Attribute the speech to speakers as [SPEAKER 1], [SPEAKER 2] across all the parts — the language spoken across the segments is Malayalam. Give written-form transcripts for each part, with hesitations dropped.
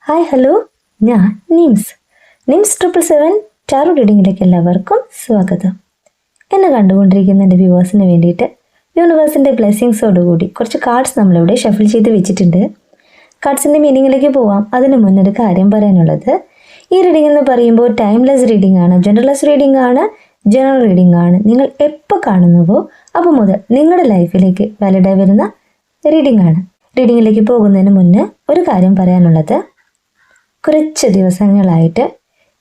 [SPEAKER 1] ഹായ് ഹലോ, ഞാൻ നിംസ് 777 ടാറോ റീഡിങ്ങിലേക്ക് എല്ലാവർക്കും സ്വാഗതം. എന്നെ കണ്ടുകൊണ്ടിരിക്കുന്ന എൻ്റെ വ്യൂവേഴ്സിന് വേണ്ടിയിട്ട് യൂണിവേഴ്സിൻ്റെ ബ്ലെസ്സിങ്സോടുകൂടി കുറച്ച് കാർഡ്സ് നമ്മളിവിടെ ഷഫിൾ ചെയ്ത് വെച്ചിട്ടുണ്ട്. കാർഡ്സിൻ്റെ മീനിങ്ങിലേക്ക് പോവാം. അതിന് മുന്നൊരു കാര്യം പറയാനുള്ളത്, ഈ റീഡിംഗ് എന്ന് പറയുമ്പോൾ ടൈംലെസ് റീഡിംഗ് ആണ്, ജനറൽലെസ് റീഡിംഗ് ആണ്, ജനറൽ റീഡിംഗ് ആണ്. നിങ്ങൾ എപ്പോൾ കാണുന്നുവോ അപ്പോൾ മുതൽ നിങ്ങളുടെ ലൈഫിലേക്ക് വാലിഡായി വരുന്ന റീഡിംഗ് ആണ്. റീഡിങ്ങിലേക്ക് പോകുന്നതിന് മുന്നേ ഒരു കാര്യം പറയാനുള്ളത്, കുറച്ച് ദിവസങ്ങളായിട്ട്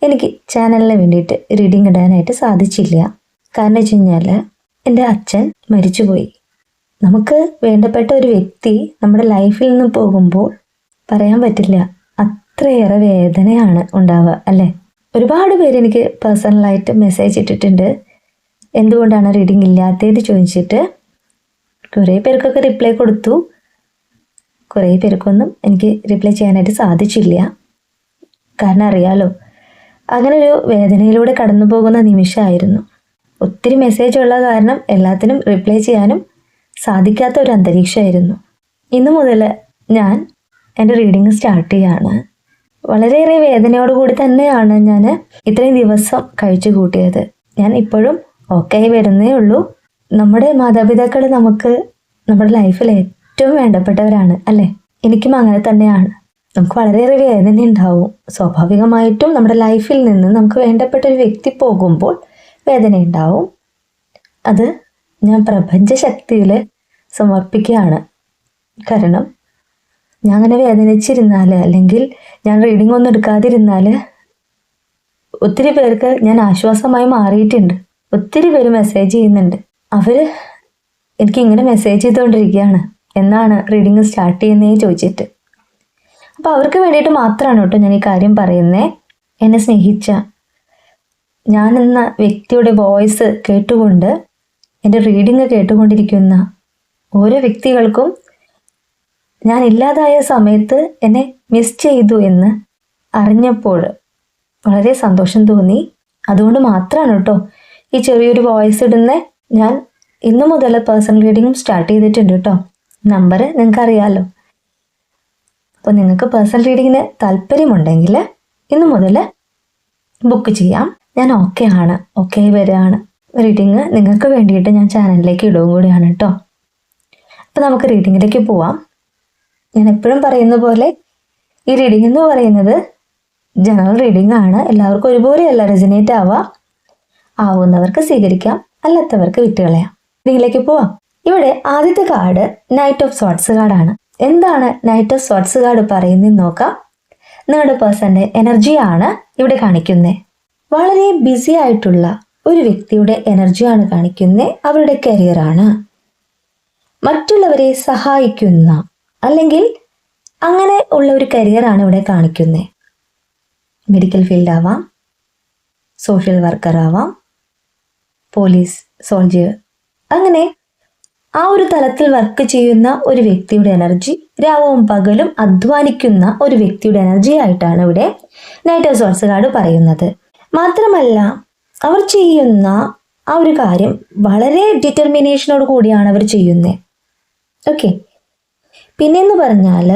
[SPEAKER 1] എനിക്ക് ചാനലിന് വേണ്ടിയിട്ട് റീഡിംഗ് ഇടാനായിട്ട് സാധിച്ചില്ല. കാരണം വെച്ച് കഴിഞ്ഞാൽ എൻ്റെ അച്ഛൻ മരിച്ചുപോയി. നമുക്ക് വേണ്ടപ്പെട്ട ഒരു വ്യക്തി നമ്മുടെ ലൈഫിൽ നിന്ന് പോകുമ്പോൾ പറയാൻ പറ്റില്ല, അത്രയേറെ വേദനയാണ് ഉണ്ടാവുക അല്ലേ. ഒരുപാട് പേര് എനിക്ക് പേഴ്സണലായിട്ട് മെസ്സേജ് ഇട്ടിട്ടുണ്ട്, എന്തുകൊണ്ടാണ് റീഡിംഗ് ഇല്ലാത്തത് ചോദിച്ചിട്ട്. കുറേ പേർക്കൊക്കെ റിപ്ലൈ കൊടുത്തു, കുറേ പേർക്കൊന്നും എനിക്ക് റിപ്ലൈ ചെയ്യാനായിട്ട് സാധിച്ചില്ല. കാരണം അറിയാലോ, അങ്ങനെ ഒരു വേദനയിലൂടെ കടന്നു പോകുന്ന നിമിഷമായിരുന്നു. ഒത്തിരി മെസ്സേജ് ഉള്ള കാരണം എല്ലാത്തിനും റിപ്ലൈ ചെയ്യാനും സാധിക്കാത്ത ഒരു അന്തരീക്ഷമായിരുന്നു. ഇന്നു മുതൽ ഞാൻ എൻ്റെ റീഡിങ് സ്റ്റാർട്ട് ചെയ്യാണ്. വളരെയേറെ വേദനയോടുകൂടി തന്നെയാണ് ഞാൻ ഇത്രയും ദിവസം കഴിച്ചു കൂട്ടിയത്. ഞാൻ ഇപ്പോഴും ഓക്കെ ആയി വരുന്നേ ഉള്ളൂ. നമ്മുടെ മാതാപിതാക്കൾ നമുക്ക് നമ്മുടെ ലൈഫിൽ ഏറ്റവും വേണ്ടപ്പെട്ടവരാണ് അല്ലേ. എനിക്കും അങ്ങനെ തന്നെയാണ്. നമുക്ക് വളരെയേറെ വേദന ഉണ്ടാവും. സ്വാഭാവികമായിട്ടും നമ്മുടെ ലൈഫിൽ നിന്ന് നമുക്ക് വേണ്ടപ്പെട്ട ഒരു വ്യക്തി പോകുമ്പോൾ വേദന ഉണ്ടാവും. അത് ഞാൻ പ്രപഞ്ച ശക്തിയിൽ സമർപ്പിക്കുകയാണ്. കാരണം ഞാൻ അങ്ങനെ വേദനിച്ചിരുന്നാൽ, അല്ലെങ്കിൽ ഞാൻ റീഡിംഗ് ഒന്നും എടുക്കാതിരുന്നാൽ ഒത്തിരി പേർക്ക് ഞാൻ ആശ്വാസമായി മാറിയിട്ടുണ്ട്. ഒത്തിരി പേര് മെസ്സേജ് ചെയ്യുന്നുണ്ട്. അവർ എനിക്കിങ്ങനെ മെസ്സേജ് ചെയ്തുകൊണ്ടിരിക്കുകയാണ്, എന്നാണ് റീഡിംഗ് സ്റ്റാർട്ട് ചെയ്യുന്നതെന്ന് ചോദിച്ചിട്ട്. അപ്പോൾ അവർക്ക് വേണ്ടിയിട്ട് മാത്രമാണ് കേട്ടോ ഞാൻ ഈ കാര്യം പറയുന്നത്. എന്നെ സ്നേഹിച്ച, ഞാനെന്ന വ്യക്തിയുടെ വോയിസ് കേട്ടുകൊണ്ട് എൻ്റെ റീഡിങ് കേട്ടുകൊണ്ടിരിക്കുന്ന ഓരോ വ്യക്തികൾക്കും ഞാൻ ഇല്ലാതായ സമയത്ത് എന്നെ മിസ് ചെയ്തു എന്ന് അറിഞ്ഞപ്പോൾ വളരെ സന്തോഷം തോന്നി. അതുകൊണ്ട് മാത്രമാണ് കേട്ടോ ഈ ചെറിയൊരു വോയിസ് ഇടുന്നത്. ഞാൻ ഇന്നു മുതൽ പേഴ്സണൽ റീഡിങ്ങും സ്റ്റാർട്ട് ചെയ്തിട്ടുണ്ട് കേട്ടോ. നമ്പർ നിങ്ങൾക്കറിയാമല്ലോ. അപ്പോൾ നിങ്ങൾക്ക് പേഴ്സണൽ റീഡിങ്ങിന് താല്പര്യമുണ്ടെങ്കിൽ ഇന്നു മുതൽ ബുക്ക് ചെയ്യാം. ഞാൻ ഓക്കെ ആണ്, ഓക്കെ വരികയാണ്. റീഡിങ് നിങ്ങൾക്ക് വേണ്ടിയിട്ട് ഞാൻ ചാനലിലേക്ക് ഇടുകയും കൂടിയാണ് കേട്ടോ. അപ്പോൾ നമുക്ക് റീഡിങ്ങിലേക്ക് പോവാം. ഞാൻ എപ്പോഴും പറയുന്ന പോലെ ഈ റീഡിംഗ് എന്ന് പറയുന്നത് ജനറൽ റീഡിംഗ് ആണ്. എല്ലാവർക്കും ഒരുപോലെയല്ല റെസിനേറ്റ് ആവുന്നവർക്ക് സ്വീകരിക്കാം, അല്ലാത്തവർക്ക് വിട്ടുകളയാം. റീഡിങ്ങിലേക്ക് പോവാം. ഇവിടെ ആദ്യത്തെ കാർഡ് നൈറ്റ് ഓഫ് സോർട്സ് കാർഡാണ്. എന്താണ് നൈറ്റ് ഓഫ് സോർട്സ് കാർഡ് പറയുന്നതെന്ന് നോക്കാം. നിങ്ങളുടെ പേഴ്സൻ്റെ എനർജിയാണ് ഇവിടെ കാണിക്കുന്നത്. വളരെ ബിസി ആയിട്ടുള്ള ഒരു വ്യക്തിയുടെ എനർജിയാണ് കാണിക്കുന്നത്. അവരുടെ കരിയറാണ്. മറ്റുള്ളവരെ സഹായിക്കുന്ന അല്ലെങ്കിൽ അങ്ങനെ ഉള്ള ഒരു കരിയറാണ് ഇവിടെ കാണിക്കുന്നത്. മെഡിക്കൽ ഫീൽഡ് ആവാം, സോഷ്യൽ വർക്കർ ആവാം, പോലീസ്, സോൾജിയർ, അങ്ങനെ ആ ഒരു തലത്തിൽ വർക്ക് ചെയ്യുന്ന ഒരു വ്യക്തിയുടെ എനർജി, രാവും പകലും അധ്വാനിക്കുന്ന ഒരു വ്യക്തിയുടെ എനർജി ആയിട്ടാണ് ഇവിടെ നൈറ്റ് ഓഫ് സോർട്സ് കാർഡ് പറയുന്നത്. മാത്രമല്ല അവർ ചെയ്യുന്ന ആ ഒരു കാര്യം വളരെ ഡിറ്റർമിനേഷനോട് കൂടിയാണ് അവർ ചെയ്യുന്നത്. ഓക്കെ, പിന്നെന്ന് പറഞ്ഞാൽ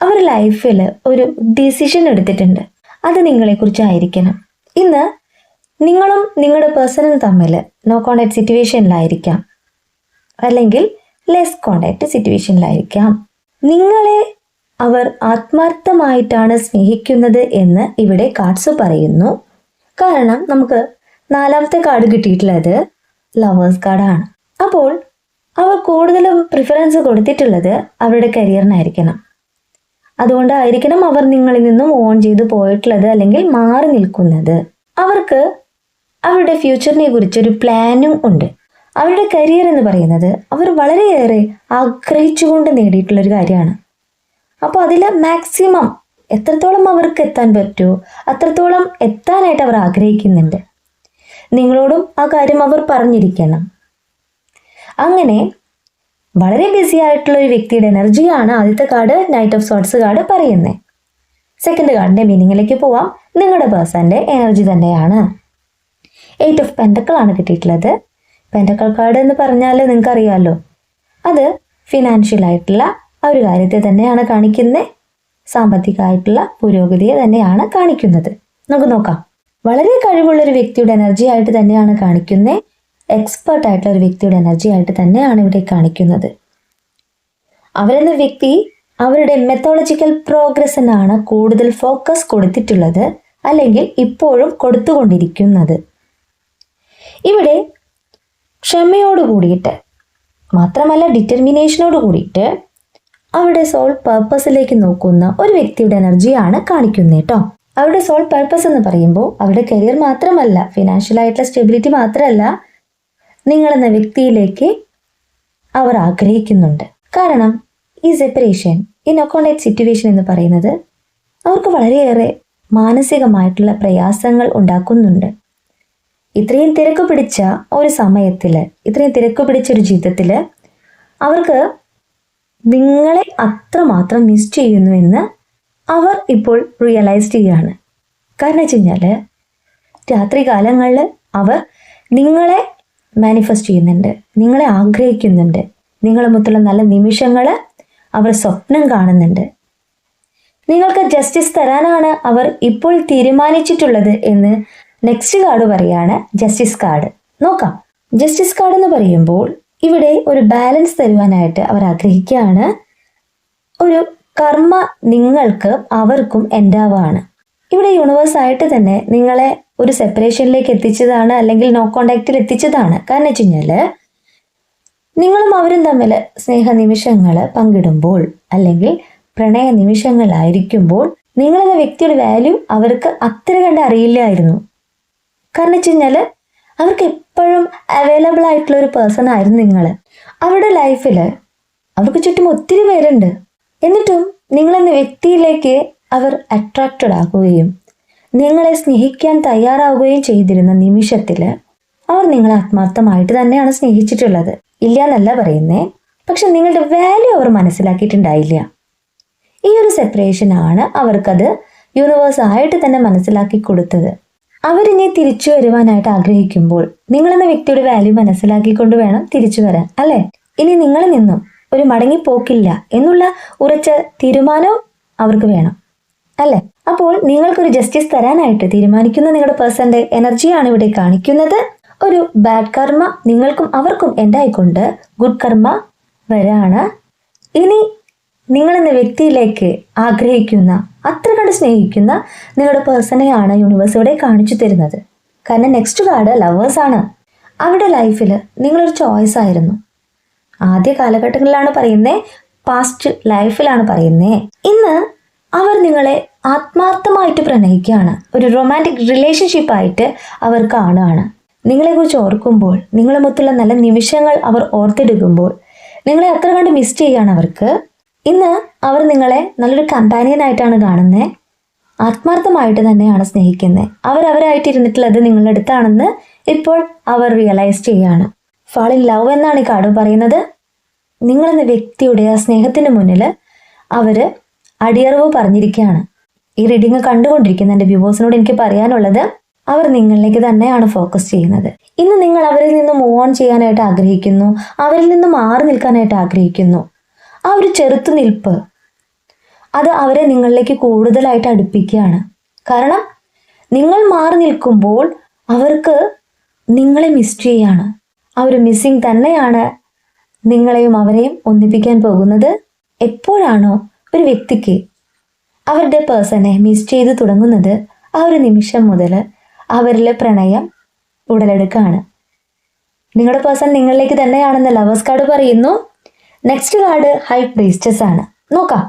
[SPEAKER 1] അവർ ലൈഫിൽ ഒരു ഡിസിഷൻ എടുത്തിട്ടുണ്ട്. അത് നിങ്ങളെക്കുറിച്ചായിരിക്കണം. ഇന്ന് നിങ്ങളും നിങ്ങളുടെ പേഴ്സണും തമ്മിൽ നോ കോണ്ടാക്ട് സിറ്റുവേഷനിലായിരിക്കാം, അല്ലെങ്കിൽ ലെസ് കോണ്ടാക്ട് സിറ്റുവേഷനിലായിരിക്കാം. നിങ്ങളെ അവർ ആത്മാർത്ഥമായിട്ടാണ് സ്നേഹിക്കുന്നത് എന്ന് ഇവിടെ കാർഡ്സ് പറയുന്നു. കാരണം നമുക്ക് നാലാമത്തെ കാർഡ് കിട്ടിയിട്ടുള്ളത് ലവേഴ്സ് കാർഡാണ്. അപ്പോൾ അവർ കൂടുതലും പ്രിഫറൻസ് കൊടുത്തിട്ടുള്ളത് അവരുടെ കരിയറിനായിരിക്കണം. അതുകൊണ്ടായിരിക്കണം അവർ നിങ്ങളിൽ നിന്നും ഓൺ ചെയ്തു പോയിട്ടുള്ളത്, അല്ലെങ്കിൽ മാറി നിൽക്കുന്നത്. അവർക്ക് അവരുടെ ഫ്യൂച്ചറിനെ കുറിച്ചൊരു പ്ലാനും ഉണ്ട്. അവരുടെ കരിയർ എന്ന് പറയുന്നത് അവർ വളരെയേറെ ആഗ്രഹിച്ചുകൊണ്ട് നേടിയിട്ടുള്ളൊരു കാര്യമാണ്. അപ്പോൾ അതിൽ മാക്സിമം എത്രത്തോളം അവർക്ക് എത്താൻ പറ്റുമോ അത്രത്തോളം എത്താനായിട്ട് അവർ ആഗ്രഹിക്കുന്നുണ്ട്. നിങ്ങളോടും ആ കാര്യം അവർ പറഞ്ഞിരിക്കണം. അങ്ങനെ വളരെ ബിസി ആയിട്ടുള്ള ഒരു വ്യക്തിയുടെ എനർജിയാണ് ആദ്യത്തെ card knight of sorts card പറയുന്നത്. സെക്കൻഡ് കാർഡിൻ്റെ മീനിങ്ങിലേക്ക് പോവാം. നിങ്ങളുടെ പേഴ്സൻ്റെ എനർജി തന്നെയാണ്. 8 ഓഫ് പെൻറ്റക്കിൾ ആണ് കിട്ടിയിട്ടുള്ളത്. പെൻറ്റക്കിൾ കാർഡ് എന്ന് പറഞ്ഞാൽ നിങ്ങൾക്കറിയാമല്ലോ, അത് ഫിനാൻഷ്യൽ ആയിട്ടുള്ള ആ ഒരു കാര്യത്തെ തന്നെയാണ് കാണിക്കുന്നത്. സാമ്പത്തികമായിട്ടുള്ള പുരോഗതിയെ തന്നെയാണ് കാണിക്കുന്നത്. നമുക്ക് നോക്കാം. വളരെ കഴിവുള്ള ഒരു വ്യക്തിയുടെ എനർജി ആയിട്ട് തന്നെയാണ് കാണിക്കുന്നത്. എക്സ്പേർട്ട് ആയിട്ടുള്ള ഒരു വ്യക്തിയുടെ എനർജി ആയിട്ട് തന്നെയാണ് ഇവിടെ കാണിക്കുന്നത്. അവരെന്ന വ്യക്തി അവരുടെ മെത്തോളജിക്കൽ പ്രോഗ്രസ്സിനാണ് കൂടുതൽ ഫോക്കസ് കൊടുത്തിട്ടുള്ളത്, അല്ലെങ്കിൽ ഇപ്പോഴും കൊടുത്തുകൊണ്ടിരിക്കുന്നത്. ഇവിടെ ക്ഷമയോട് കൂടിയിട്ട് മാത്രമല്ല ഡിറ്റർമിനേഷനോട് കൂടിയിട്ട് അവരുടെ സോൾ പർപ്പസിലേക്ക് നോക്കുന്ന ഒരു വ്യക്തിയുടെ എനർജിയാണ് കാണിക്കുന്നത് കേട്ടോ. അവരുടെ സോൾ പർപ്പസ് എന്ന് പറയുമ്പോൾ അവരുടെ കരിയർ മാത്രമല്ല, ഫിനാൻഷ്യൽ ആയിട്ടുള്ള സ്റ്റെബിലിറ്റി മാത്രമല്ല, നിങ്ങളെന്ന വ്യക്തിയിലേക്ക് അവർ ആഗ്രഹിക്കുന്നുണ്ട്. കാരണം ഈ സെപ്പറേഷൻ, ഈ നോ കോണ്ടാക്ട് സിറ്റുവേഷൻ എന്ന് പറയുന്നത് അവർക്ക് വളരെയേറെ മാനസികമായിട്ടുള്ള പ്രയാസങ്ങൾ ഉണ്ടാക്കുന്നുണ്ട്. ഇത്രയും തിരക്ക് പിടിച്ച ഒരു സമയത്തിൽ, ഇത്രയും തിരക്ക് പിടിച്ചൊരു ജീവിതത്തിൽ അവർക്ക് നിങ്ങളെ അത്രമാത്രം മിസ് ചെയ്യുന്നു എന്ന് അവർ ഇപ്പോൾ റിയലൈസ് ചെയ്യുകയാണ്. കാരണം വെച്ച് കഴിഞ്ഞാൽ രാത്രി കാലങ്ങളിൽ അവർ നിങ്ങളെ മാനിഫെസ്റ്റ് ചെയ്യുന്നുണ്ട്, നിങ്ങളെ ആഗ്രഹിക്കുന്നുണ്ട്, നിങ്ങളെ മൊത്തമുള്ള നല്ല നിമിഷങ്ങൾ അവർ സ്വപ്നം കാണുന്നുണ്ട്. നിങ്ങൾക്ക് ജസ്റ്റിസ് തരാനാണ് അവർ ഇപ്പോൾ തീരുമാനിച്ചിട്ടുള്ളത് എന്ന് നെക്സ്റ്റ് കാർഡ് പറയാണ് ജസ്റ്റിസ് കാർഡ്. നോക്കാം. ജസ്റ്റിസ് കാർഡ് എന്ന് പറയുമ്പോൾ ഇവിടെ ഒരു ബാലൻസ് തരുവാനായിട്ട് അവർ ആഗ്രഹിക്കുകയാണ്. ഒരു കർമ്മ നിങ്ങൾക്ക് അവർക്കും എൻഡാവാണ്. ഇവിടെ യൂണിവേഴ്സായിട്ട് തന്നെ നിങ്ങളെ ഒരു സെപ്പറേഷനിലേക്ക് എത്തിച്ചതാണ്, അല്ലെങ്കിൽ നോ കോണ്ടാക്റ്റിൽ എത്തിച്ചതാണ്. കാരണം വെച്ച് കഴിഞ്ഞാൽ നിങ്ങളും അവരും തമ്മിൽ സ്നേഹ നിമിഷങ്ങൾ പങ്കിടുമ്പോൾ, അല്ലെങ്കിൽ പ്രണയ നിമിഷങ്ങളായിരിക്കുമ്പോൾ നിങ്ങളെന്ന വ്യക്തിയുടെ വാല്യൂ അവർക്ക് അത്ര കണ്ട് അറിയില്ലായിരുന്നു. കാരണം വെച്ച് കഴിഞ്ഞാൽ അവർക്ക് എപ്പോഴും അവൈലബിൾ ആയിട്ടുള്ള ഒരു പേഴ്സൺ ആയിരുന്നു നിങ്ങൾ. അവരുടെ ലൈഫിൽ അവർക്ക് ചുറ്റും ഒത്തിരി പേരുണ്ട്. എന്നിട്ടും നിങ്ങളെന്ന വ്യക്തിയിലേക്ക് അവർ അട്രാക്റ്റഡ് ആകുകയും നിങ്ങളെ സ്നേഹിക്കാൻ തയ്യാറാവുകയും ചെയ്തിരുന്ന നിമിഷത്തിൽ അവർ നിങ്ങളെ ആത്മാർത്ഥമായിട്ട് തന്നെയാണ് സ്നേഹിച്ചിട്ടുള്ളത്. ഇല്ല എന്നല്ല പറയുന്നേ, പക്ഷെ നിങ്ങളുടെ വാല്യൂ അവർ മനസ്സിലാക്കിയിട്ടുണ്ടായില്ല. ഈ ഒരു സെപ്പറേഷനാണ് അവർക്കത് യൂണിവേഴ്സായിട്ട് തന്നെ മനസ്സിലാക്കി കൊടുത്തത്. അവരിനി തിരിച്ചു വരുവാനായിട്ട് ആഗ്രഹിക്കുമ്പോൾ നിങ്ങളെന്ന വ്യക്തിയുടെ വാല്യൂ മനസ്സിലാക്കിക്കൊണ്ട് വേണം തിരിച്ചു വരാൻ, അല്ലേ? ഇനി നിങ്ങളിൽ നിന്നും ഒരു മടങ്ങിപ്പോക്കില്ല എന്നുള്ള ഉറച്ച തീരുമാനവും അവർക്ക് വേണം, അല്ലേ? അപ്പോൾ നിങ്ങൾക്കൊരു ജസ്റ്റിസ് തരാനായിട്ട് തീരുമാനിക്കുന്ന നിങ്ങളുടെ പേഴ്സന്റെ എനർജിയാണ് ഇവിടെ കാണിക്കുന്നത്. ഒരു ബാഡ് കർമ്മ നിങ്ങൾക്കും അവർക്കും ഉണ്ടായിക്കൊണ്ട് ഗുഡ് കർമ്മ വരാണ്. ഇനി നിങ്ങളെന്ന വ്യക്തിയിലേക്ക് ആഗ്രഹിക്കുന്ന, അത്ര കണ്ട് സ്നേഹിക്കുന്ന നിങ്ങളുടെ പേഴ്സണെയാണ് യൂണിവേഴ്സ് ഇവിടെ കാണിച്ചു തരുന്നത്. കാരണം നെക്സ്റ്റ് കാർഡ് ലവേഴ്സാണ്. അവരുടെ ലൈഫിൽ നിങ്ങളൊരു ചോയ്സ് ആയിരുന്നു. ആദ്യ കാലഘട്ടങ്ങളിലാണ് പറയുന്നത്, പാസ്റ്റ് ലൈഫിലാണ് പറയുന്നത്. ഇന്ന് അവർ നിങ്ങളെ ആത്മാർത്ഥമായിട്ട് പ്രണയിക്കുകയാണ്. ഒരു റൊമാൻറ്റിക് റിലേഷൻഷിപ്പായിട്ട് അവർ കാണുകയാണ്. നിങ്ങളെക്കുറിച്ച് ഓർക്കുമ്പോൾ, നിങ്ങളുമൊത്തുള്ള നല്ല നിമിഷങ്ങൾ അവർ ഓർത്തെടുക്കുമ്പോൾ നിങ്ങളെ അത്ര കണ്ട് മിസ് ചെയ്യുകയാണ് അവർക്ക്. ഇന്ന് അവർ നിങ്ങളെ നല്ലൊരു കമ്പാനിയനായിട്ടാണ് കാണുന്നത്. ആത്മാർത്ഥമായിട്ട് തന്നെയാണ് സ്നേഹിക്കുന്നത്. അവരായിട്ട് ഇരുന്നിട്ടുള്ളത് നിങ്ങളുടെ അടുത്താണെന്ന് ഇപ്പോൾ അവർ റിയലൈസ് ചെയ്യുകയാണ്. ഫാൾ ഇൻ ലവ് എന്നാണ് ഈ കാർഡ് പറയുന്നത്. നിങ്ങളെന്ന വ്യക്തിയുടെ ആ സ്നേഹത്തിന് മുന്നിൽ അവർ അടിയറവ് പറഞ്ഞിരിക്കുകയാണ്. ഈ റീഡിങ് കണ്ടുകൊണ്ടിരിക്കുന്ന എൻ്റെ വ്യൂവേഴ്സിനോട് എനിക്ക് പറയാനുള്ളത്, അവർ നിങ്ങളിലേക്ക് തന്നെയാണ് ഫോക്കസ് ചെയ്യുന്നത്. ഇന്ന് നിങ്ങൾ അവരിൽ നിന്ന് മൂവ് ഓൺ ചെയ്യാനായിട്ട് ആഗ്രഹിക്കുന്നു, അവരിൽ നിന്ന് മാറി നിൽക്കാനായിട്ട് ആഗ്രഹിക്കുന്നു. ആ ഒരു ചെറുത്തുനിൽപ്പ് അത് അവരെ നിങ്ങളിലേക്ക് കൂടുതലായിട്ട് അടുപ്പിക്കുകയാണ്. കാരണം നിങ്ങൾ മാറി നിൽക്കുമ്പോൾ അവർക്ക് നിങ്ങളെ മിസ് ചെയ്യാണ്. ആ ഒരു മിസ്സിങ് തന്നെയാണ് നിങ്ങളെയും അവരെയും ഒന്നിപ്പിക്കാൻ പോകുന്നത്. എപ്പോഴാണോ ഒരു വ്യക്തിക്ക് അവരുടെ പേഴ്സണെ മിസ് ചെയ്ത് തുടങ്ങുന്നത്, ആ ഒരു നിമിഷം മുതൽ അവരിലെ പ്രണയം ഉടലെടുക്കുകയാണ്. നിങ്ങളുടെ പേഴ്സൺ നിങ്ങളിലേക്ക് തന്നെയാണെന്ന് ലവേഴ്സ് കാർഡ് പറയുന്നു. നെക്സ്റ്റ് കാർഡ് ഹൈ പ്രീസ്റ്റസ് ആണ്. നോക്കാം.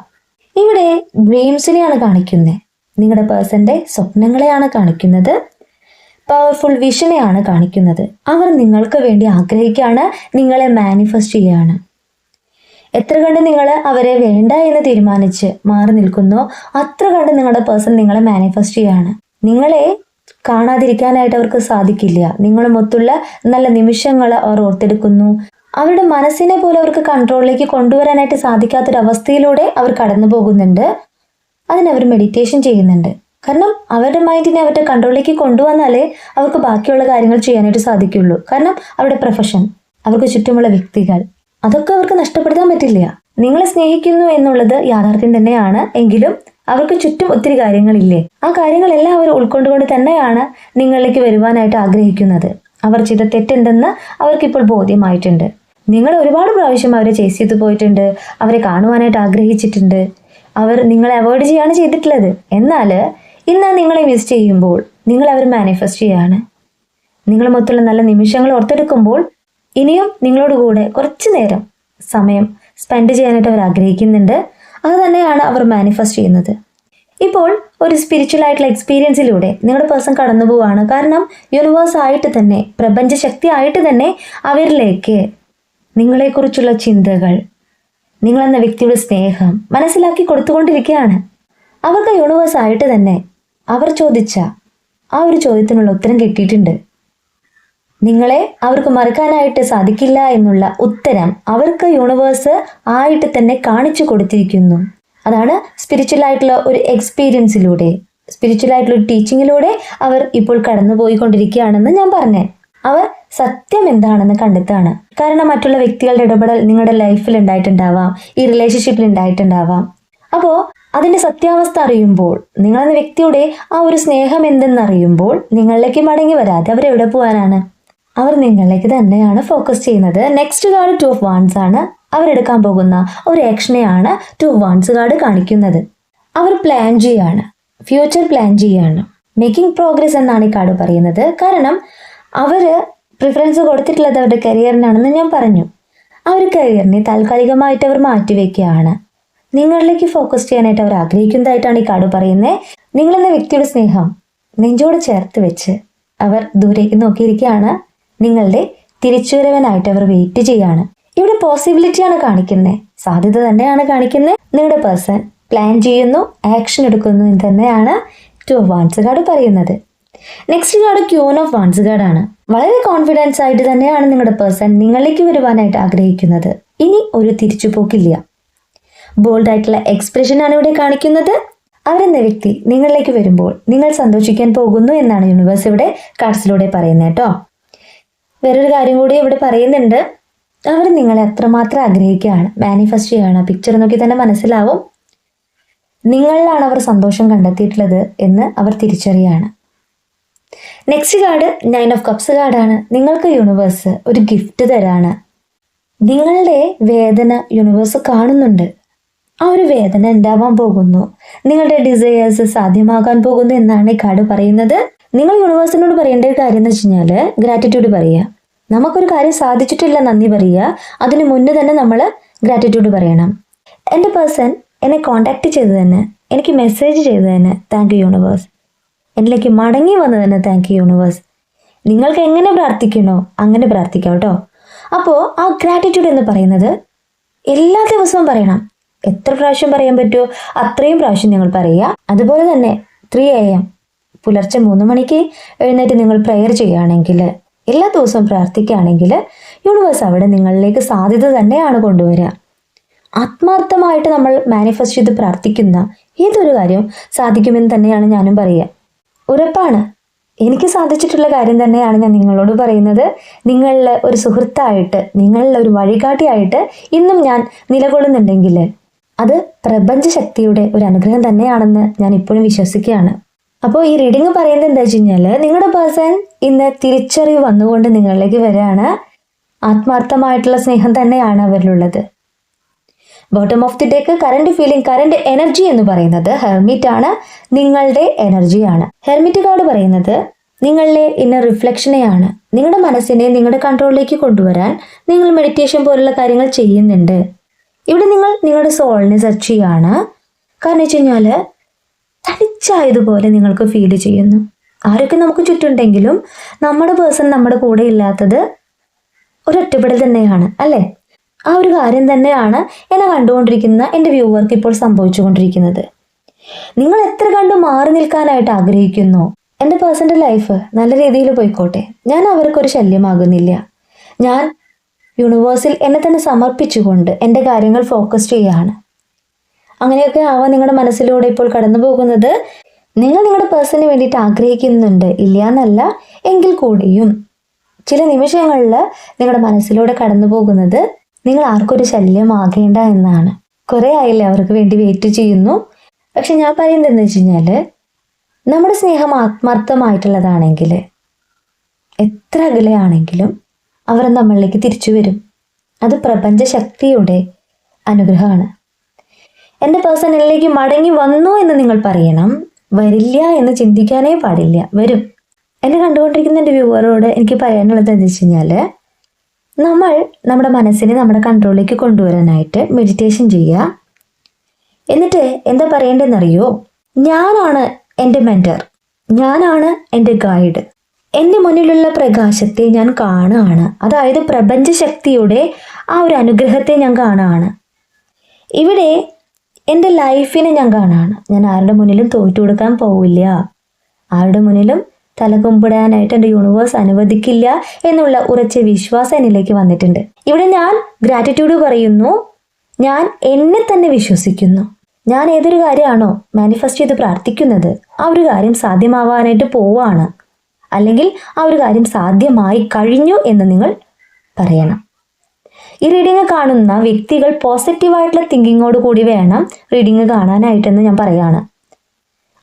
[SPEAKER 1] ഇവിടെ ഡ്രീംസിനെയാണ് കാണിക്കുന്നത്. നിങ്ങളുടെ പേഴ്സന്റെ സ്വപ്നങ്ങളെയാണ് കാണിക്കുന്നത്. പവർഫുൾ വിഷനെയാണ് കാണിക്കുന്നത്. അവർ നിങ്ങൾക്ക് വേണ്ടി ആഗ്രഹിക്കുകയാണ്, നിങ്ങളെ മാനിഫെസ്റ്റ് ചെയ്യുകയാണ്. എത്ര കണ്ട് നിങ്ങൾ അവരെ വേണ്ട എന്ന് തീരുമാനിച്ച് മാറി നിൽക്കുന്നോ അത്ര കണ്ട് നിങ്ങളുടെ പേഴ്സൺ നിങ്ങളെ മാനിഫെസ്റ്റ് ചെയ്യുകയാണ്. നിങ്ങളെ കാണാതിരിക്കാനായിട്ട് അവർക്ക് സാധിക്കില്ല. നിങ്ങളുമൊത്തുള്ള നല്ല നിമിഷങ്ങൾ അവർ ഓർത്തെടുക്കുന്നു. അവരുടെ മനസ്സിനെ പോലും അവർക്ക് കൺട്രോളിലേക്ക് കൊണ്ടുവരാനായിട്ട് സാധിക്കാത്തൊരവസ്ഥയിലൂടെ അവർ കടന്നു പോകുന്നുണ്ട്. അതിനവർ മെഡിറ്റേഷൻ ചെയ്യുന്നുണ്ട്. കാരണം അവരുടെ മൈൻഡിനെ അവരുടെ കൺട്രോളിലേക്ക് കൊണ്ടുവന്നാലേ അവർക്ക് ബാക്കിയുള്ള കാര്യങ്ങൾ ചെയ്യാനായിട്ട് സാധിക്കുള്ളൂ. കാരണം അവരുടെ പ്രൊഫഷൻ, അവർക്ക് ചുറ്റുമുള്ള വ്യക്തികൾ, അതൊക്കെ അവർക്ക് നഷ്ടപ്പെടുത്താൻ പറ്റില്ല. നിങ്ങളെ സ്നേഹിക്കുന്നു എന്നുള്ളത് യാഥാർത്ഥ്യം തന്നെയാണ്. എങ്കിലും അവർക്ക് ചുറ്റും ഒത്തിരി കാര്യങ്ങളില്ലേ? ആ കാര്യങ്ങളെല്ലാം അവർ ഉൾക്കൊണ്ടുകൊണ്ട് തന്നെയാണ് നിങ്ങളിലേക്ക് വരുവാനായിട്ട് ആഗ്രഹിക്കുന്നത്. അവർ ചെയ്ത തെറ്റെന്തെന്ന് അവർക്കിപ്പോൾ ബോധ്യമായിട്ടുണ്ട്. നിങ്ങൾ ഒരുപാട് പ്രാവശ്യം അവരെ ചേസ് ചെയ്തു പോയിട്ടുണ്ട്, അവരെ കാണുവാനായിട്ട് ആഗ്രഹിച്ചിട്ടുണ്ട്. അവർ നിങ്ങളെ അവോയ്ഡ് ചെയ്യാണ് ചെയ്തിട്ടുള്ളത്. എന്നാൽ ഇന്ന് നിങ്ങളെ മിസ് ചെയ്യുമ്പോൾ നിങ്ങൾ അവർ മാനിഫെസ്റ്റ് ചെയ്യാണ്. നിങ്ങളുമൊത്തുള്ള നല്ല നിമിഷങ്ങൾ ഓർത്തെടുക്കുമ്പോൾ ഇനിയും നിങ്ങളോട് കൂടെ കുറച്ചു നേരം സമയം സ്പെൻഡ് ചെയ്യാനായിട്ട് അവർ ആഗ്രഹിക്കുന്നുണ്ട്. അത് തന്നെയാണ് അവർ മാനിഫെസ്റ്റ് ചെയ്യുന്നത്. ഇപ്പോൾ ഒരു സ്പിരിച്വൽ ആയിട്ടുള്ള എക്സ്പീരിയൻസിലൂടെ നിങ്ങളുടെ പേഴ്സൺ കടന്നു പോവുകയാണ്. കാരണം യൂണിവേഴ്സ് ആയിട്ട് തന്നെ, പ്രപഞ്ച ശക്തി ആയിട്ട് തന്നെ അവരിലേക്ക് നിങ്ങളെക്കുറിച്ചുള്ള ചിന്തകൾ, നിങ്ങളെന്ന വ്യക്തിയുടെ സ്നേഹം മനസ്സിലാക്കി കൊടുത്തുകൊണ്ടിരിക്കുകയാണ്. അവർക്ക് യൂണിവേഴ്സ് ആയിട്ട് തന്നെ അവർ ചോദിച്ച ആ ഒരു ചോദ്യത്തിനുള്ള ഉത്തരം കിട്ടിയിട്ടുണ്ട്. നിങ്ങളെ അവർക്ക് മറക്കാനായിട്ട് സാധിക്കില്ല എന്നുള്ള ഉത്തരം അവർക്ക് യൂണിവേഴ്സ് ആയിട്ട് തന്നെ കാണിച്ചു കൊടുത്തിരിക്കുന്നു. അതാണ് സ്പിരിച്വൽ ആയിട്ടുള്ള ഒരു എക്സ്പീരിയൻസിലൂടെ, സ്പിരിച്വൽ ആയിട്ടുള്ള ഒരു ടീച്ചിങ്ങിലൂടെ അവർ ഇപ്പോൾ കടന്നു പോയിക്കൊണ്ടിരിക്കുകയാണെന്ന് ഞാൻ പറഞ്ഞേ. അവർ സത്യം എന്താണെന്ന് കണ്ടെത്താണ്. കാരണം മറ്റുള്ള വ്യക്തികളുടെ ഇടപെടൽ നിങ്ങളുടെ ലൈഫിൽ ഉണ്ടായിട്ടുണ്ടാവാം, ഈ റിലേഷൻഷിപ്പിൽ ഉണ്ടായിട്ടുണ്ടാവാം. അപ്പോൾ അതിന്റെ സത്യാവസ്ഥ അറിയുമ്പോൾ, നിങ്ങളെന്ന വ്യക്തിയുടെ ആ ഒരു സ്നേഹം എന്തെന്നറിയുമ്പോൾ നിങ്ങളിലേക്ക് മടങ്ങി വരാതെ അവരെവിടെ പോകാനാണ്? അവർ നിങ്ങളിലേക്ക് തന്നെയാണ് ഫോക്കസ് ചെയ്യുന്നത്. നെക്സ്റ്റ് കാർഡ് 2 of Wands ആണ്. അവരെടുക്കാൻ പോകുന്ന ഒരു ആക്ഷനെയാണ് 2 of Wands കാർഡ് കാണിക്കുന്നത്. അവർ പ്ലാൻ ചെയ്യാണ്, ഫ്യൂച്ചർ പ്ലാൻ ചെയ്യാണ്, മേക്കിംഗ് പ്രോഗ്രസ് എന്നാണ് ഈ കാർഡ് പറയുന്നത്. കാരണം അവർ പ്രിഫറൻസ് കൊടുത്തിട്ടുള്ളത് അവരുടെ കരിയറിനാണെന്ന് ഞാൻ പറഞ്ഞു. ആ ഒരു കരിയറിനെ താൽക്കാലികമായിട്ട് അവർ മാറ്റിവെക്കുകയാണ്. നിങ്ങളിലേക്ക് ഫോക്കസ് ചെയ്യാനായിട്ട് അവർ ആഗ്രഹിക്കുന്നതായിട്ടാണ് ഈ കാർഡ് പറയുന്നത്. നിങ്ങളെന്ന വ്യക്തിയുടെ സ്നേഹം നെഞ്ചോട് ചേർത്ത് വെച്ച് അവർ ദൂരേക്ക് നോക്കിയിരിക്കുകയാണ്. നിങ്ങളുടെ തിരിച്ചുവരവനായിട്ട് അവർ വെയിറ്റ് ചെയ്യാണ്. ഇവിടെ പോസിബിലിറ്റിയാണ് കാണിക്കുന്നത്, സാധ്യത തന്നെയാണ് കാണിക്കുന്നത്. നിങ്ങളുടെ പേഴ്സൺ പ്ലാൻ ചെയ്യുന്നു, ആക്ഷൻ എടുക്കുന്നു എന്ന് തന്നെയാണ് 2 of Wands കാർഡ് പറയുന്നത്. Next card Queen of Wands കാർഡാണ്. വളരെ കോൺഫിഡൻസ് ആയിട്ട് തന്നെയാണ് നിങ്ങളുടെ പേഴ്സൺ നിങ്ങളിലേക്ക് വരുവാനായിട്ട് ആഗ്രഹിക്കുന്നത്. ഇനി ഒരു തിരിച്ചുപോക്കില്ല. ബോൾഡ് ആയിട്ടുള്ള എക്സ്പ്രഷനാണ് ഇവിടെ കാണിക്കുന്നത്. അവരെന്ന വ്യക്തി നിങ്ങളിലേക്ക് വരുമ്പോൾ നിങ്ങൾ സന്തോഷിക്കാൻ പോകുന്നു എന്നാണ് യൂണിവേഴ്സ് ഇവിടെ കാർഡ്സിലൂടെ പറയുന്നത് കേട്ടോ. വേറൊരു കാര്യം കൂടി ഇവിടെ പറയുന്നുണ്ട്. അവർ നിങ്ങളെ അത്രമാത്രം ആഗ്രഹിക്കുകയാണ്, മാനിഫെസ്റ്റ് ചെയ്യുകയാണ്. പിക്ചർ നോക്കി തന്നെ മനസ്സിലാവും നിങ്ങളിലാണ് അവർ സന്തോഷം കണ്ടെത്തിയിട്ടുള്ളത് എന്ന് അവർ തിരിച്ചറിയാണ്. നെക്സ്റ്റ് കാർഡ് 9 of Cups കാർഡാണ്. നിങ്ങൾക്ക് യൂണിവേഴ്സ് ഒരു ഗിഫ്റ്റ് തരാണ്. നിങ്ങളുടെ വേദന യൂണിവേഴ്സ് കാണുന്നുണ്ട്. ആ ഒരു വേദന ഉണ്ടാവാൻ പോകുന്നു, നിങ്ങളുടെ ഡിസയേഴ്സ് സാധ്യമാകാൻ പോകുന്നു എന്നാണ് ഈ കാർഡ് പറയുന്നത്. നിങ്ങൾ യൂണിവേഴ്സിനോട് പറയേണ്ട ഒരു കാര്യം എന്ന് വെച്ച് കഴിഞ്ഞാൽ ഗ്രാറ്റിറ്റ്യൂഡ് പറയുക. നമുക്കൊരു കാര്യം സാധിച്ചിട്ടില്ല നന്ദി പറയുക, അതിന് മുന്നേ തന്നെ നമ്മൾ ഗ്രാറ്റിറ്റ്യൂഡ് പറയണം. എൻ്റെ പേഴ്സൺ എന്നെ കോണ്ടാക്ട് ചെയ്തതിന്, എനിക്ക് മെസ്സേജ് ചെയ്തതിന് താങ്ക് യു യൂണിവേഴ്സ്. എന്നിലേക്ക് മടങ്ങി വന്നതിന് താങ്ക് യു യൂണിവേഴ്സ്. നിങ്ങൾക്ക് എങ്ങനെ പ്രാർത്ഥിക്കണോ അങ്ങനെ പ്രാർത്ഥിക്കാം കേട്ടോ. അപ്പോൾ ആ ഗ്രാറ്റിറ്റ്യൂഡ് എന്ന് പറയുന്നത് എല്ലാ ദിവസവും പറയണം. എത്ര പ്രാവശ്യം പറയാൻ പറ്റുമോ അത്രയും പ്രാവശ്യം നിങ്ങൾ പറയുക. അതുപോലെ തന്നെ 3 AM പുലർച്ചെ 3 മണിക്ക് എഴുന്നേറ്റ് നിങ്ങൾ പ്രെയർ ചെയ്യുകയാണെങ്കിൽ, എല്ലാ ദിവസവും പ്രാർത്ഥിക്കുകയാണെങ്കിൽ യൂണിവേഴ്സ് അവിടെ നിങ്ങളിലേക്ക് സാധ്യത തന്നെയാണ് കൊണ്ടുവരിക. ആത്മാർത്ഥമായിട്ട് നമ്മൾ മാനിഫെസ്റ്റ് ചെയ്ത് പ്രാർത്ഥിക്കുന്ന ഏതൊരു കാര്യം സാധിക്കുമെന്ന് തന്നെയാണ് ഞാനും പറയുക. ഉറപ്പാണ്, എനിക്ക് സാധിച്ചിട്ടുള്ള കാര്യം തന്നെയാണ് ഞാൻ നിങ്ങളോട് പറയുന്നത്. നിങ്ങളിൽ ഒരു സുഹൃത്തായിട്ട്, നിങ്ങളിൽ ഒരു വഴികാട്ടിയായിട്ട് ഇന്നും ഞാൻ നിലകൊള്ളുന്നുണ്ടെങ്കിൽ അത് പ്രപഞ്ച ശക്തിയുടെ ഒരു അനുഗ്രഹം തന്നെയാണെന്ന് ഞാൻ ഇപ്പോഴും വിശ്വസിക്കുകയാണ്. അപ്പോൾ ഈ റീഡിങ് പറയുന്നത് എന്താ വെച്ച് കഴിഞ്ഞാൽ, നിങ്ങളുടെ പേഴ്സൺ ഇന്ന് തിരിച്ചറിവ് വന്നുകൊണ്ട് നിങ്ങളിലേക്ക് വരികയാണ്. ആത്മാർത്ഥമായിട്ടുള്ള സ്നേഹം തന്നെയാണ് അവരിലുള്ളത്. Bottom of the deck current feeling, current energy എന്ന് പറയുന്നത് ഹെർമിറ്റ് ആണ്, നിങ്ങളുടെ എനർജിയാണ്. ഹെർമിറ്റ് കാർഡ് പറയുന്നത് നിങ്ങളുടെ ഇന്നർ റിഫ്ലക്ഷനെയാണ്. നിങ്ങളുടെ മനസ്സിനെ നിങ്ങളുടെ കൺട്രോളിലേക്ക് കൊണ്ടുവരാൻ നിങ്ങൾ മെഡിറ്റേഷൻ പോലുള്ള കാര്യങ്ങൾ ചെയ്യുന്നുണ്ട്. ഇവിടെ നിങ്ങൾ നിങ്ങളുടെ സോളിനെ സെർച്ച് ചെയ്യാണ്. കാരണം വെച്ച് കഴിഞ്ഞാൽ തനിച്ചായതുപോലെ നിങ്ങൾക്ക് ഫീൽ ചെയ്യുന്നു. ആരൊക്കെ നമുക്ക് ചുറ്റുണ്ടെങ്കിലും നമ്മുടെ പേഴ്സൺ നമ്മുടെ കൂടെ ഇല്ലാത്തത് ഒരൊറ്റപ്പെടൽ തന്നെയാണ് അല്ലേ? ആ ഒരു കാര്യം തന്നെയാണ് എന്നെ കണ്ടുകൊണ്ടിരിക്കുന്ന എൻ്റെ വ്യൂവർക്ക് ഇപ്പോൾ സംഭവിച്ചുകൊണ്ടിരിക്കുന്നത്. നിങ്ങൾ എത്ര കണ്ടു മാറി നിൽക്കാനായിട്ട് ആഗ്രഹിക്കുന്നു, എൻ്റെ പേഴ്സൻ്റെ ലൈഫ് നല്ല രീതിയിൽ പോയിക്കോട്ടെ, ഞാൻ അവർക്കൊരു ശല്യമാകുന്നില്ല, ഞാൻ യൂണിവേഴ്സിൽ എന്നെ തന്നെ സമർപ്പിച്ചുകൊണ്ട് എൻ്റെ കാര്യങ്ങൾ ഫോക്കസ് ചെയ്യുകയാണ്. അങ്ങനെയൊക്കെ ആവാൻ നിങ്ങളുടെ മനസ്സിലൂടെ ഇപ്പോൾ കടന്നു പോകുന്നത് നിങ്ങൾ നിങ്ങളുടെ പേഴ്സണിന് വേണ്ടിയിട്ട് ആഗ്രഹിക്കുന്നുണ്ട്, ഇല്ല എന്നല്ല, എങ്കിൽ കൂടിയും ചില നിമിഷങ്ങളിൽ നിങ്ങളുടെ മനസ്സിലൂടെ കടന്നു പോകുന്നത് നിങ്ങൾ ആർക്കൊരു ശല്യമാകേണ്ട എന്നാണ്. കുറേ ആയില്ലേ അവർക്ക് വേണ്ടി വെയിറ്റ് ചെയ്യുന്നു. പക്ഷെ ഞാൻ പറയുന്നത് എന്താ വെച്ച് കഴിഞ്ഞാൽ, നമ്മുടെ സ്നേഹം ആത്മാർത്ഥമായിട്ടുള്ളതാണെങ്കിൽ എത്ര അകലെയാണെങ്കിലും അവർ നമ്മളിലേക്ക് തിരിച്ചു വരും. അത് പ്രപഞ്ച ശക്തിയുടെ അനുഗ്രഹമാണ്. എൻ്റെ പേഴ്സൺ എന്നിലേക്ക് മടങ്ങി വന്നു എന്ന് നിങ്ങൾ പറയണം, വരില്ല എന്ന് ചിന്തിക്കാനേ പാടില്ല, വരും. എന്നെ കണ്ടുകൊണ്ടിരിക്കുന്ന എൻ്റെ വ്യൂവറോട് എനിക്ക് പറയാനുള്ളത് എന്താ വെച്ച് കഴിഞ്ഞാൽ, നമ്മൾ നമ്മുടെ മനസ്സിനെ നമ്മുടെ കൺട്രോളിലേക്ക് കൊണ്ടുവരാനായിട്ട് മെഡിറ്റേഷൻ ചെയ്യുക. എന്നിട്ട് എന്താ പറയേണ്ടതെന്നറിയോ, ഞാനാണ് എൻ്റെ മെൻറ്റർ, ഞാനാണ് എൻ്റെ ഗൈഡ്, എൻ്റെ മുന്നിലുള്ള പ്രകാശത്തെ ഞാൻ കാണുകയാണ്. അതായത് പ്രപഞ്ച ശക്തിയുടെ ആ ഒരു അനുഗ്രഹത്തെ ഞാൻ കാണുകയാണ്. ഇവിടെ എൻ്റെ ലൈഫിനെ ഞാൻ കാണുകയാണ്. ഞാൻ ആരുടെ മുന്നിലും തോറ്റു കൊടുക്കാൻ പോവില്ല, ആരുടെ മുന്നിലും തലകുമ്പിടാനായിട്ട് എൻ്റെ യൂണിവേഴ്സ് അനുവദിക്കില്ല എന്നുള്ള ഉറച്ച വിശ്വാസം എന്നിലേക്ക് വന്നിട്ടുണ്ട്. ഇവിടെ ഞാൻ ഗ്രാറ്റിറ്റ്യൂഡ് പറയുന്നു, ഞാൻ എന്നെ തന്നെ വിശ്വസിക്കുന്നു. ഞാൻ ഏതൊരു കാര്യമാണോ മാനിഫെസ്റ്റ് ചെയ്ത് പ്രാർത്ഥിക്കുന്നത്, ആ ഒരു കാര്യം സാധ്യമാവാനായിട്ട് പോവാണ്, അല്ലെങ്കിൽ ആ ഒരു കാര്യം സാധ്യമായി കഴിഞ്ഞു എന്ന് നിങ്ങൾ പറയണം. ഈ റീഡിങ് കാണുന്ന വ്യക്തികൾ പോസിറ്റീവായിട്ടുള്ള തിങ്കിങ്ങോട് കൂടി വേണം റീഡിങ് കാണാനായിട്ടെന്ന് ഞാൻ പറയാണ്.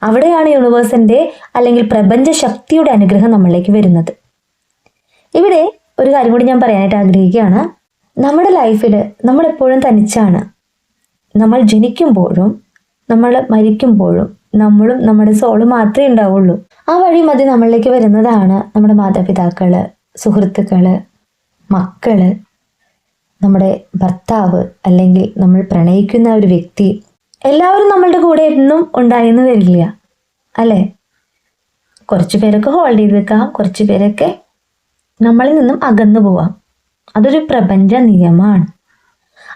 [SPEAKER 1] അവിടെയാണ് യൂണിവേഴ്സിൻ്റെ അല്ലെങ്കിൽ പ്രപഞ്ച ശക്തിയുടെ അനുഗ്രഹം നമ്മളിലേക്ക് വരുന്നത്. ഇവിടെ ഒരു കാര്യം കൂടി ഞാൻ പറയാനായിട്ട് ആഗ്രഹിക്കുകയാണ്. നമ്മുടെ ലൈഫിൽ നമ്മളെപ്പോഴും തനിച്ചാണ്. നമ്മൾ ജനിക്കുമ്പോഴും നമ്മൾ മരിക്കുമ്പോഴും നമ്മളും നമ്മുടെ സോളും മാത്രമേ ഉണ്ടാവുള്ളൂ. ആ വഴി മതി നമ്മളിലേക്ക് വരുന്നതാണ് നമ്മുടെ മാതാപിതാക്കള്, സുഹൃത്തുക്കള്, മക്കള്, നമ്മുടെ ഭർത്താവ്, അല്ലെങ്കിൽ നമ്മൾ പ്രണയിക്കുന്ന ഒരു വ്യക്തി. എല്ലാവരും നമ്മളുടെ കൂടെ എന്നും ഉണ്ടായെന്ന് വരില്ല, അല്ലേ? കുറച്ച് പേരൊക്കെ ഹോൾഡ് ചെയ്ത് വെക്കാം, കുറച്ച് പേരൊക്കെ നമ്മളിൽ നിന്നും അകന്നു പോവാം. അതൊരു പ്രപഞ്ച നിയമമാണ്.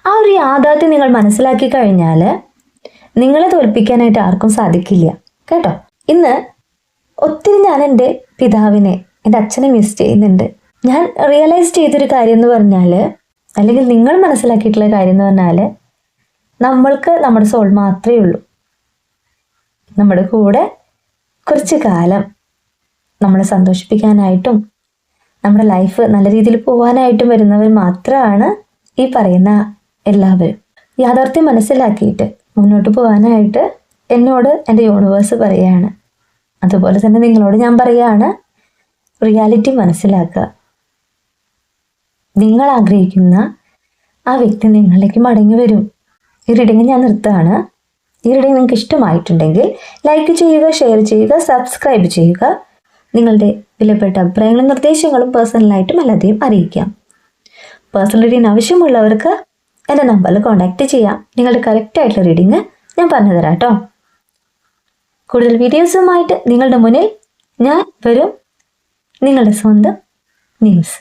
[SPEAKER 1] ആ ഒരു യാഥാർത്ഥ്യം നിങ്ങൾ മനസ്സിലാക്കി കഴിഞ്ഞാൽ നിങ്ങളെ തോൽപ്പിക്കാനായിട്ട് ആർക്കും സാധിക്കില്ല, കേട്ടോ. ഇന്ന് ഒത്തിരി ഞാൻ എൻ്റെ പിതാവിനെ, എൻ്റെ അച്ഛനെ മിസ് ചെയ്യുന്നുണ്ട്. ഞാൻ റിയലൈസ് ചെയ്തൊരു കാര്യം എന്ന് പറഞ്ഞാൽ, അല്ലെങ്കിൽ നിങ്ങൾ മനസ്സിലാക്കിയിട്ടുള്ള കാര്യം എന്ന് പറഞ്ഞാൽ, നമ്മൾക്ക് നമ്മുടെ സോൾ മാത്രമേ ഉള്ളൂ. നമ്മുടെ കൂടെ കുറച്ച് കാലം നമ്മളെ സന്തോഷിപ്പിക്കാനായിട്ടും നമ്മുടെ ലൈഫ് നല്ല രീതിയിൽ പോകാനായിട്ടും വരുന്നവർ മാത്രമാണ് ഈ പറയുന്ന എല്ലാവരും. യാഥാർത്ഥ്യം മനസ്സിലാക്കിയിട്ട് മുന്നോട്ട് പോകാനായിട്ട് എന്നോട് എൻ്റെ യൂണിവേഴ്സ് പറയുകയാണ്. അതുപോലെ തന്നെ നിങ്ങളോട് ഞാൻ പറയുകയാണ്, റിയാലിറ്റി മനസ്സിലാക്കുക. നിങ്ങൾ ആഗ്രഹിക്കുന്ന ആ വ്യക്തി നിങ്ങളിലേക്ക് മടങ്ങി വരും. ഈ റീഡിങ് ഞാൻ നിർത്തുകയാണ്. ഈ റീഡിങ് നിങ്ങൾക്ക് ഇഷ്ടമായിട്ടുണ്ടെങ്കിൽ ലൈക്ക് ചെയ്യുക, ഷെയർ ചെയ്യുക, സബ്സ്ക്രൈബ് ചെയ്യുക. നിങ്ങളുടെ വിലപ്പെട്ട അഭിപ്രായങ്ങളും നിർദ്ദേശങ്ങളും പേഴ്സണലായിട്ടും എല്ലാതെയും അറിയിക്കാം. പേഴ്സണൽ റീഡിങ് ആവശ്യമുള്ളവർക്ക് എൻ്റെ നമ്പറിൽ കോൺടാക്റ്റ് ചെയ്യാം. നിങ്ങളുടെ കറക്റ്റായിട്ടുള്ള റീഡിങ് ഞാൻ പറഞ്ഞു തരാം കേട്ടോ. കൂടുതൽ വീഡിയോസുമായിട്ട് നിങ്ങളുടെ മുന്നിൽ ഞാൻ വരും. നിങ്ങളുടെ സ്വന്തം നിംസ്.